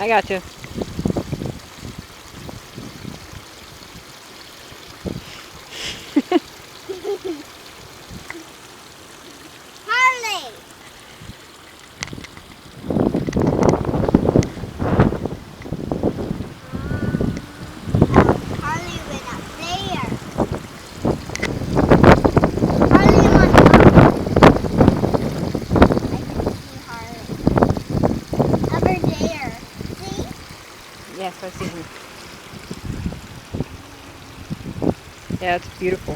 I got you. Harley! Harley went up there. Harley went up. I can see Harley. Over there. See? Yes, I see him. Yeah, it's beautiful.